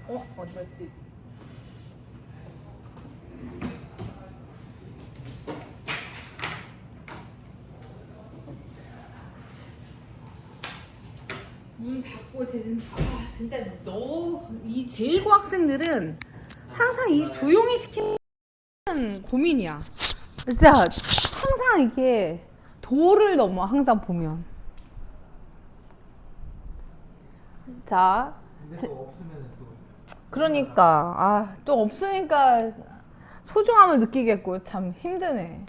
어디 갔지? 문 닫고 진짜 이 제1고 학생들은 항상 이 조용히 시키는 고민이야. 진짜 항상 이게 도를 넘어 항상 보면. 자, 그러니까 또 없으니까 소중함을 느끼겠고 참 힘드네.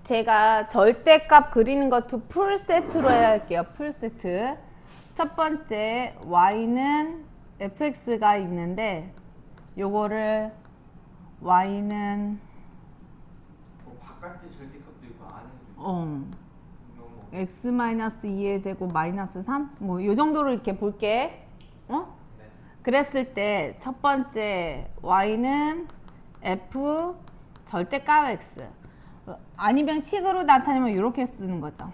제가 절대값 그리는 것도 풀세트로 해야 할게요. 풀세트. 첫 번째 y는 fx가 있는데 요거를 y는 바깥에 절대값도 있고 안에도 있고 x-2의 제곱 마이너스 3? 뭐 요 정도로 이렇게 볼게. 네. 그랬을 때 첫 번째 y는 f 절대값 x 아니면 식으로 나타내면 이렇게 쓰는 거죠.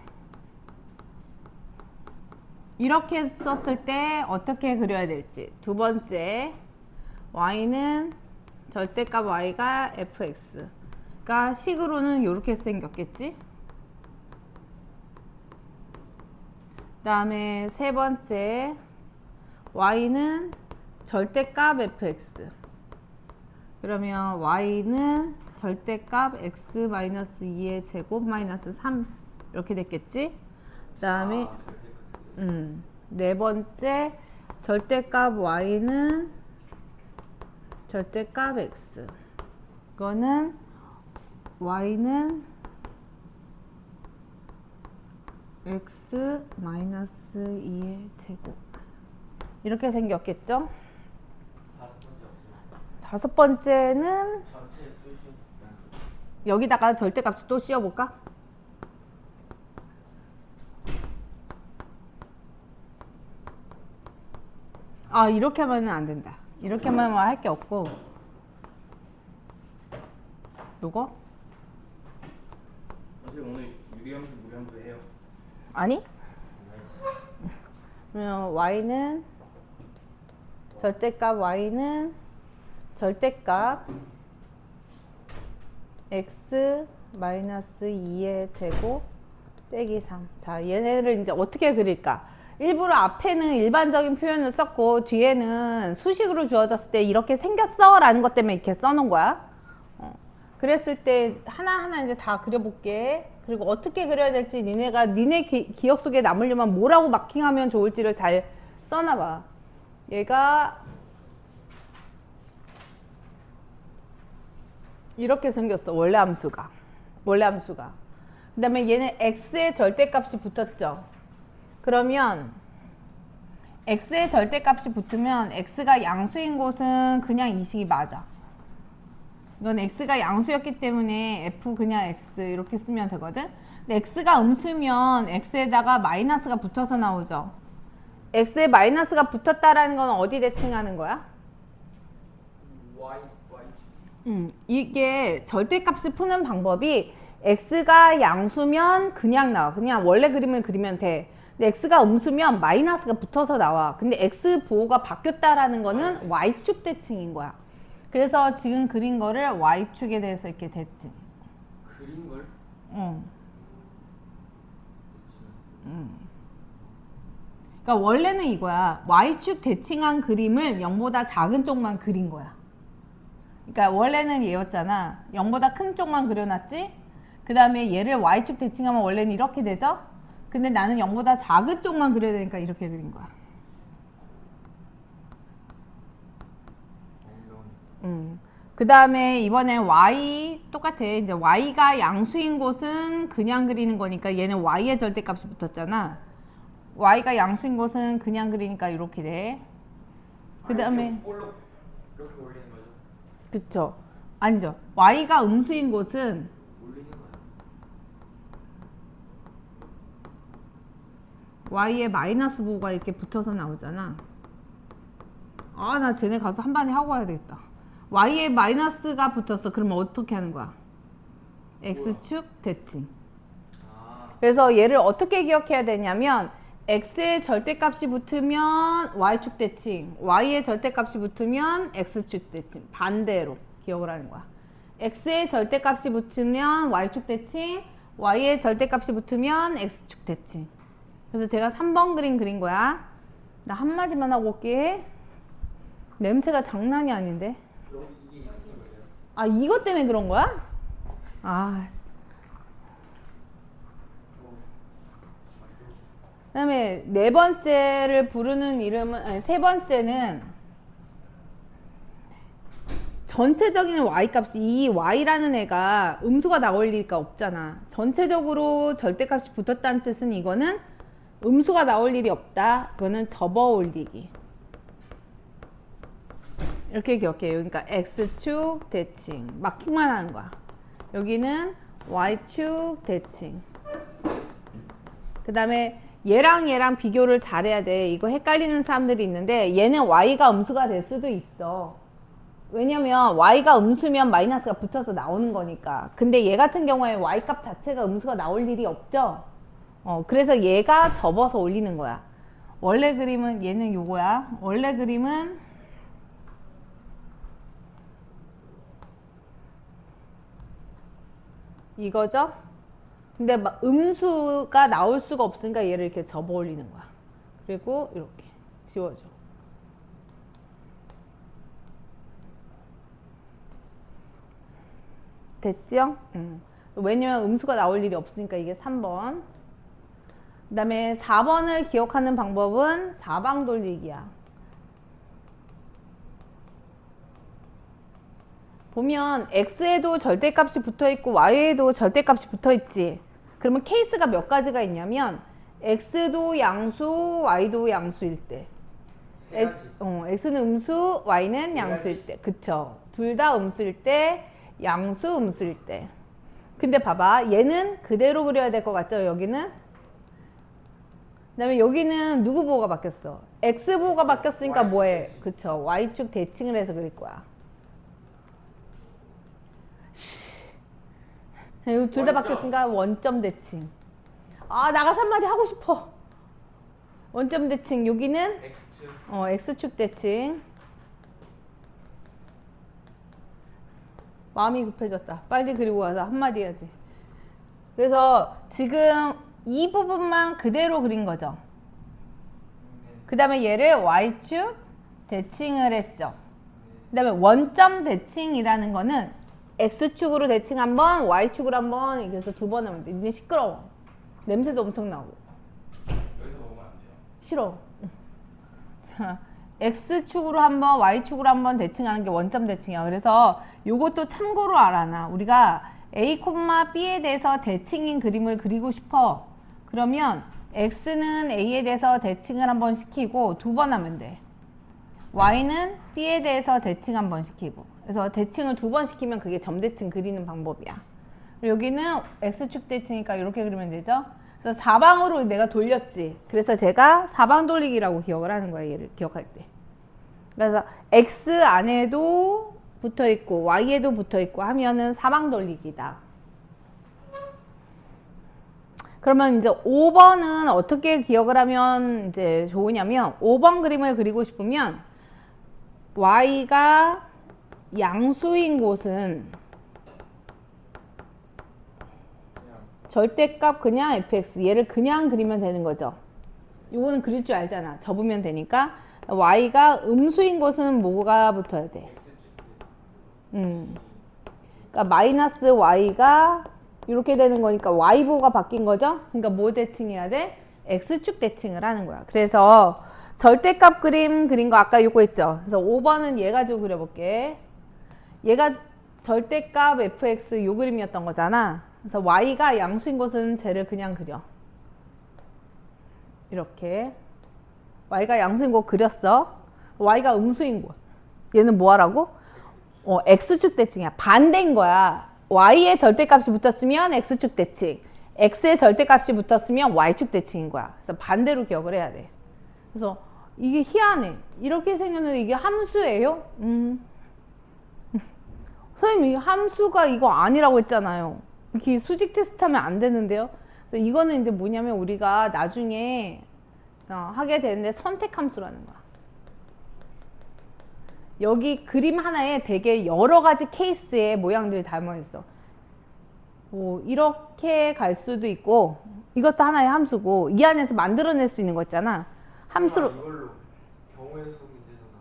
이렇게 썼을 때 어떻게 그려야 될지. 두 번째 y는 절대값 y가 fx가 식으로는 이렇게 생겼겠지. 그 다음에 세 번째 y는 절대값 fx 그러면 y는 절대값 x-2의 제곱 마이너스 3 이렇게 됐겠지. 그 다음에 네 번째 절대값 y는 절대값 x 이거는 y는 x-2의 제곱 이렇게 생겼겠죠. 다섯 번째는 여기다가 절대값을 또 씌워볼까? 이렇게 하면 안 된다. 이렇게 하면 할 게 없고 요거? 선생님 오늘 유리함수 무리함수 해요? 아니? 그러면 y는 절대값 y는 절대값 x-2의 제곱 빼기 3. 자, 얘네를 이제 어떻게 그릴까? 일부러 앞에는 일반적인 표현을 썼고 뒤에는 수식으로 주어졌을 때 이렇게 생겼어 라는 것 때문에 이렇게 써놓은 거야. 그랬을 때 하나하나 이제 다 그려볼게. 그리고 어떻게 그려야 될지 니네가 니네 기억 속에 남으려면 뭐라고 마킹하면 좋을지를 잘 써놔봐. 얘가 이렇게 생겼어. 원래 함수가. 그 다음에 얘는 x의 절대값이 붙었죠. 그러면 x의 절대값이 붙으면 x가 양수인 곳은 그냥 이 식이 맞아. 이건 x가 양수였기 때문에 f 그냥 x 이렇게 쓰면 되거든. 근데 x가 음수면 x에다가 마이너스가 붙어서 나오죠. x에 마이너스가 붙었다라는 건 어디 대칭하는 거야? 이게 절대값을 푸는 방법이 x가 양수면 그냥 나와. 그냥 원래 그림을 그리면 돼. 근데 x가 음수면 마이너스가 붙어서 나와. 근데 x 부호가 바뀌었다라는 거는 y축 대칭인 거야. 그래서 지금 그린 거를 y축에 대해서 이렇게 대칭. 그린 걸? 그러니까 원래는 이거야. y축 대칭한 그림을 0보다 작은 쪽만 그린 거야. 그러니까 원래는 얘였잖아. 0보다 큰 쪽만 그려놨지? 그 다음에 얘를 y축 대칭하면 원래는 이렇게 되죠? 근데 나는 0보다 작은 쪽만 그려야 되니까 이렇게 그린 거야. 그 다음에 이번에 y 똑같아. 이제 y가 양수인 곳은 그냥 그리는 거니까 얘는 y의 절대값이 붙었잖아. y가 양수인 곳은 그냥 그리니까 이렇게 돼. 그 다음에 이렇게 올리는 거죠? 그쵸. 아니죠. y가 음수인 곳은 올리는 거야. y에 마이너스 부호가 이렇게 붙어서 나오잖아. 나 쟤네 가서 한 번에 하고 와야 되겠다. y에 마이너스가 붙었어. 그러면 어떻게 하는 거야? x축 대칭. 그래서 얘를 어떻게 기억해야 되냐면 x의 절대값이 붙으면 y축 대칭, y의 절대값이 붙으면 x축 대칭, 반대로 기억을 하는 거야. x의 절대값이 붙으면 y축 대칭, y의 절대값이 붙으면 x축 대칭. 그래서 제가 3번 그림 그린 거야. 나 한마디만 하고 올게. 냄새가 장난이 아닌데. 그럼 이게 있어서 그래요? 아, 이것 때문에 그런 거야? 아, 그다음에 네 번째를 부르는 이름은, 아니, 세 번째는 전체적인 y 값이, 이 y라는 애가 음수가 나올 리가 없잖아. 전체적으로 절대값이 붙었다는 뜻은 이거는 음수가 나올 일이 없다. 이거는 접어 올리기. 이렇게 기억해요. 그러니까 x축 대칭. 마킹만 하는 거야. 여기는 y축 대칭. 그 다음에 얘랑 얘랑 비교를 잘해야 돼. 이거 헷갈리는 사람들이 있는데 얘는 y가 음수가 될 수도 있어. 왜냐면 y가 음수면 마이너스가 붙어서 나오는 거니까. 근데 얘 같은 경우에 y 값 자체가 음수가 나올 일이 없죠. 그래서 얘가 접어서 올리는 거야. 원래 그림은 얘는 요거야. 원래 그림은 이거죠. 근데 막 음수가 나올 수가 없으니까 얘를 이렇게 접어 올리는 거야. 그리고 이렇게 지워줘. 됐죠? 왜냐면 음수가 나올 일이 없으니까 이게 3번. 그 다음에 4번을 기억하는 방법은 사방 돌리기야. 보면 x에도 절대값이 붙어있고 y에도 절대값이 붙어있지. 그러면 케이스가 몇 가지가 있냐면 x도 양수, y도 양수일 때. 세 가지. x는 음수, y는 양수일 때. 그쵸. 둘 다 음수일 때, 양수, 음수일 때. 근데 봐봐. 얘는 그대로 그려야 될 것 같죠? 여기는? 그 다음에 여기는 누구 보호가 바뀌었어? x 보호가 바뀌었으니까 Y축 뭐해? 대칭. 그쵸. y축 대칭을 해서 그릴 거야. 이거 둘 다 원점. 바뀌었으니까 원점 대칭. 아, 나가서 한마디 하고 싶어. 원점 대칭. 여기는 X축. x축 대칭. 마음이 급해졌다. 빨리 그리고 와서 한마디 해야지. 그래서 지금 이 부분만 그대로 그린 거죠. 그 다음에 얘를 y축 대칭을 했죠. 그 다음에 원점 대칭이라는 거는 x축으로 대칭 한 번, y축으로 한 번, 그래서 두 번 하면 돼. 니네 시끄러워. 냄새도 엄청 나고. 여기서 먹으면 안 돼요. 싫어. 자, x축으로 한 번, y축으로 한 번 대칭하는 게 원점 대칭이야. 그래서 요것도 참고로 알아놔. 우리가 a, b에 대해서 대칭인 그림을 그리고 싶어. 그러면 x는 a에 대해서 대칭을 한 번 시키고 두 번 하면 돼. y는 b에 대해서 대칭 한 번 시키고. 그래서 대칭을 두 번 시키면 그게 점대칭 그리는 방법이야. 그리고 여기는 x축 대칭이니까 이렇게 그리면 되죠. 그래서 사방으로 내가 돌렸지. 그래서 제가 사방 돌리기라고 기억을 하는 거야. 얘를 기억할 때. 그래서 x 안에도 붙어 있고 y에도 붙어 있고 하면은 사방 돌리기다. 그러면 이제 5번은 어떻게 기억을 하면 이제 좋으냐면 5번 그림을 그리고 싶으면 y가 양수인 곳은 그냥 절대값 그냥 fx 얘를 그냥 그리면 되는 거죠. 이거는 그릴 줄 알잖아. 접으면 되니까 y가 음수인 곳은 뭐가 붙어야 돼? X축. 그러니까 마이너스 y가 이렇게 되는 거니까 y보가 바뀐 거죠. 그러니까 뭐 대칭해야 돼? x축 대칭을 하는 거야. 그래서 절대값 그림 그린 거 아까 요거 있죠. 그래서 5번은 얘 가지고 그려볼게. 얘가 절대값 fx 요 그림이었던 거잖아. 그래서 y가 양수인 곳은 쟤를 그냥 그려. 이렇게 y가 양수인 곳 그렸어. y가 음수인 곳. 얘는 뭐 하라고? x축 대칭이야. 반대인 거야. y의 절대값이 붙었으면 x축 대칭, x의 절대값이 붙었으면 y축 대칭인 거야. 그래서 반대로 기억을 해야 돼. 그래서 이게 희한해. 이렇게 생겼는데 이게 함수예요? 선생님, 이 함수가 이거 아니라고 했잖아요. 이렇게 수직 테스트 하면 안 되는데요? 그래서 이거는 이제 뭐냐면 우리가 나중에 하게 되는데 선택 함수라는 거야. 여기 그림 하나에 되게 여러 가지 케이스의 모양들이 담아 있어. 뭐 이렇게 갈 수도 있고 이것도 하나의 함수고 이 안에서 만들어낼 수 있는 거 있잖아. 함수로 이걸로 경우의 수 문제도 나.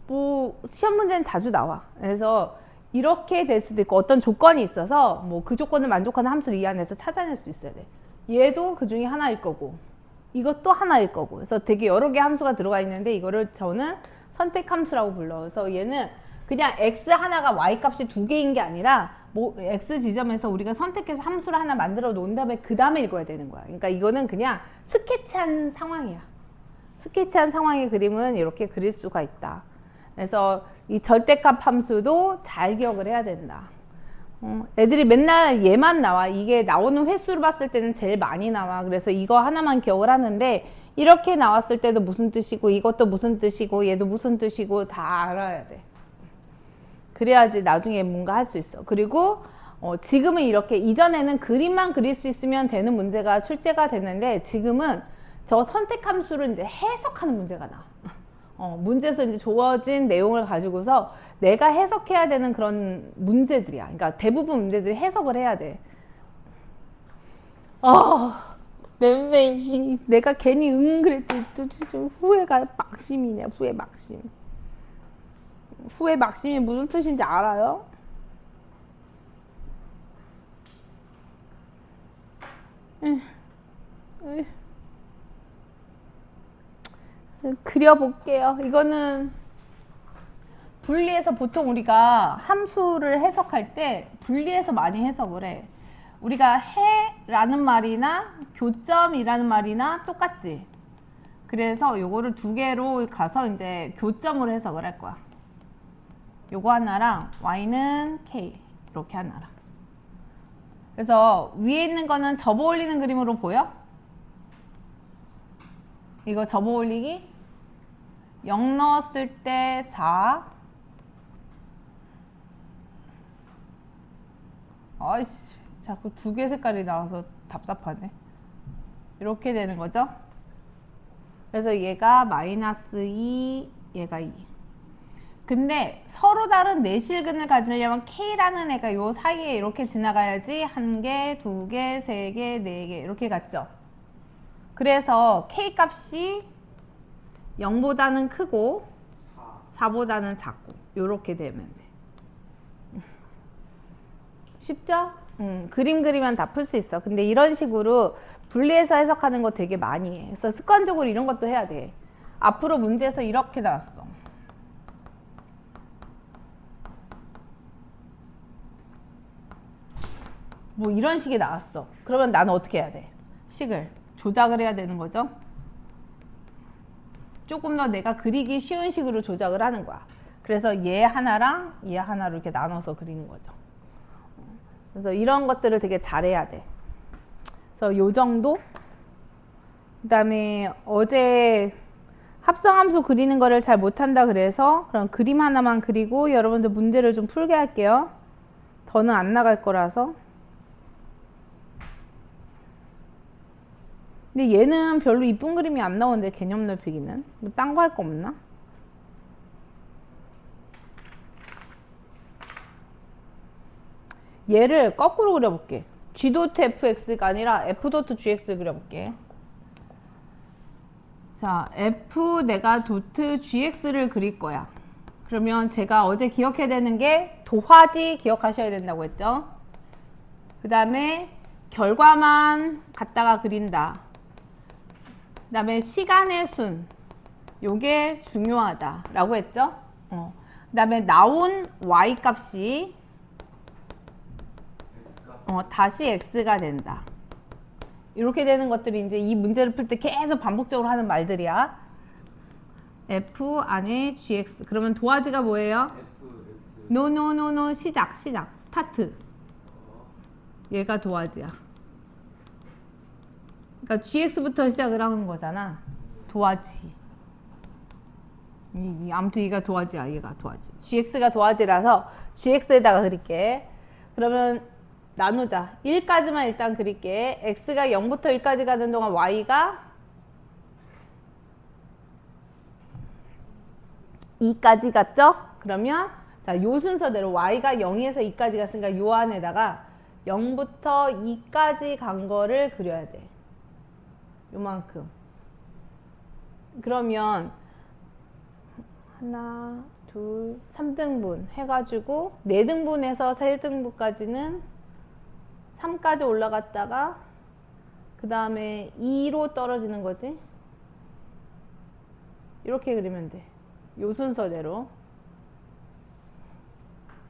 뭐 시험 문제는 자주 나와. 그래서 이렇게 될 수도 있고 어떤 조건이 있어서 뭐 그 조건을 만족하는 함수를 이 안에서 찾아낼 수 있어야 돼. 얘도 그 중에 하나일 거고 이것도 하나일 거고 그래서 되게 여러 개 함수가 들어가 있는데 이거를 저는 선택 함수라고 불러. 그래서 얘는 그냥 x 하나가 y 값이 두 개인 게 아니라 뭐 x 지점에서 우리가 선택해서 함수를 하나 만들어 놓은 다음에 그 다음에 읽어야 되는 거야. 그러니까 이거는 그냥 스케치한 상황이야. 스케치한 상황의 그림은 이렇게 그릴 수가 있다. 그래서 이 절대값 함수도 잘 기억을 해야 된다. 애들이 맨날 얘만 나와. 이게 나오는 횟수로 봤을 때는 제일 많이 나와. 그래서 이거 하나만 기억을 하는데 이렇게 나왔을 때도 무슨 뜻이고 이것도 무슨 뜻이고 얘도 무슨 뜻이고 다 알아야 돼. 그래야지 나중에 뭔가 할 수 있어. 그리고 지금은 이렇게 이전에는 그림만 그릴 수 있으면 되는 문제가 출제가 됐는데 지금은 저 선택 함수를 이제 해석하는 문제가 나와. 문제에서 이제 주어진 내용을 가지고서 내가 해석해야 되는 그런 문제들이야. 그러니까 대부분 문제들이 해석을 해야 돼. 냄새, 내가 괜히 그랬더니 또 진짜 후회가 막심이네. 후회 막심. 후회 막심이 무슨 뜻인지 알아요? 그려볼게요. 이거는 분리해서 보통 우리가 함수를 해석할 때 분리해서 많이 해석을 해. 우리가 해라는 말이나 교점이라는 말이나 똑같지. 그래서 요거를 두 개로 가서 이제 교점으로 해석을 할 거야. 요거 하나랑 y는 k 이렇게 하나랑. 그래서 위에 있는 거는 접어 올리는 그림으로 보여? 이거 접어 올리기 0 넣었을 때 4. 아이씨, 자꾸 두 개 색깔이 나와서 답답하네. 이렇게 되는 거죠. 그래서 얘가 마이너스 2, 얘가 2. 근데 서로 다른 내실근을 가지려면 K라는 애가 요 사이에 이렇게 지나가야지 한 개, 두 개, 세 개, 네 개 이렇게 갔죠. 그래서 K 값이 0보다는 크고 4보다는 작고 이렇게 되면 돼. 쉽죠? 그림 그리면 다 풀 수 있어. 근데 이런 식으로 분리해서 해석하는 거 되게 많이 해. 그래서 습관적으로 이런 것도 해야 돼. 앞으로 문제에서 이렇게 나왔어. 뭐 이런 식이 나왔어. 그러면 나는 어떻게 해야 돼? 식을 조작을 해야 되는 거죠. 조금 더 내가 그리기 쉬운 식으로 조작을 하는 거야. 그래서 얘 하나랑 얘 하나로 이렇게 나눠서 그리는 거죠. 그래서 이런 것들을 되게 잘해야 돼. 그래서 요 정도? 그 다음에 어제 합성함수 그리는 거를 잘 못한다 그래서 그럼 그림 하나만 그리고 여러분들 문제를 좀 풀게 할게요. 더는 안 나갈 거라서. 근데 얘는 별로 이쁜 그림이 안 나오는데 개념 넓히기는 뭐 딴 거 할 거 없나? 얘를 거꾸로 그려볼게. G.fx가 아니라 F.gx 그려볼게. 자, F 내가 도트 gx를 그릴 거야. 그러면 제가 어제 기억해야 되는 게 도화지 기억하셔야 된다고 했죠. 그 다음에 결과만 갖다가 그린다. 그 다음에 시간의 순, 요게 중요하다 라고 했죠. 그 다음에 나온 y 값이 다시 x가 된다. 이렇게 되는 것들이 이제 이 문제를 풀 때 계속 반복적으로 하는 말들이야. f 안에 gx. 그러면 도화지가 뭐예요? no 시작 스타트. 얘가 도화지야. 그러니까 gx부터 시작을 하는 거잖아. 도화지. 아무튼 얘가 도화지야. 얘가 도화지. gx가 도화지라서 gx에다가 그릴게. 그러면 나누자. 1까지만 일단 그릴게. x가 0부터 1까지 가는 동안 y가 2까지 갔죠? 그러면 자, 요 순서대로 y가 0에서 2까지 갔으니까 요 안에다가 0부터 2까지 간 거를 그려야 돼. 요만큼. 그러면 하나, 둘, 3등분 해가지고 4등분에서 3등분까지는 3까지 올라갔다가 그 다음에 2로 떨어지는 거지. 이렇게 그리면 돼. 요 순서대로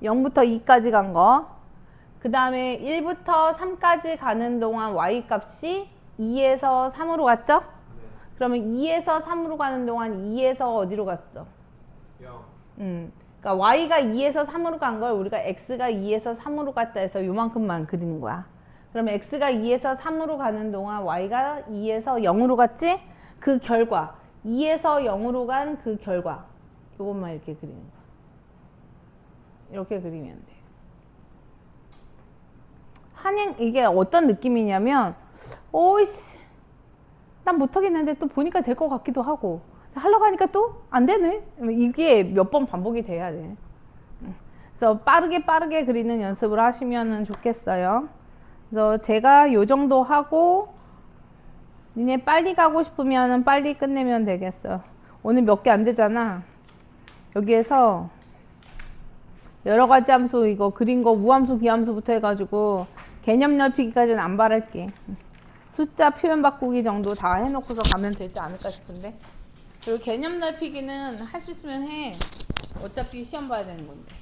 0부터 2까지 간 거, 그 다음에 1부터 3까지 가는 동안 y 값이 2에서 3으로 갔죠? 네. 그러면 2에서 3으로 가는 동안 2에서 어디로 갔어? 0. 그러니까 y가 2에서 3으로 간 걸 우리가 x가 2에서 3으로 갔다 해서 요만큼만 그리는 거야. 그러면 x가 2에서 3으로 가는 동안 y가 2에서 0으로 갔지? 그 결과 2에서 0으로 간 그 결과 요것만 이렇게 그리는 거야. 이렇게 그리면 돼. 한행 이게 어떤 느낌이냐면 오이씨 난 못하겠는데 또 보니까 될 것 같기도 하고 하려고 하니까 또 안 되네. 이게 몇 번 반복이 돼야 돼. 그래서 빠르게 그리는 연습을 하시면 좋겠어요. 그래서 제가 요 정도 하고 니네 빨리 가고 싶으면 빨리 끝내면 되겠어. 오늘 몇 개 안 되잖아. 여기에서 여러 가지 함수 이거 그린 거 우함수 비함수부터 해가지고 개념 넓히기까지는 안 바랄게. 숫자 표현 바꾸기 정도 다 해놓고서 가면 되지 않을까 싶은데. 그리고 개념 넓히기는 할 수 있으면 해. 어차피 시험 봐야 되는 건데.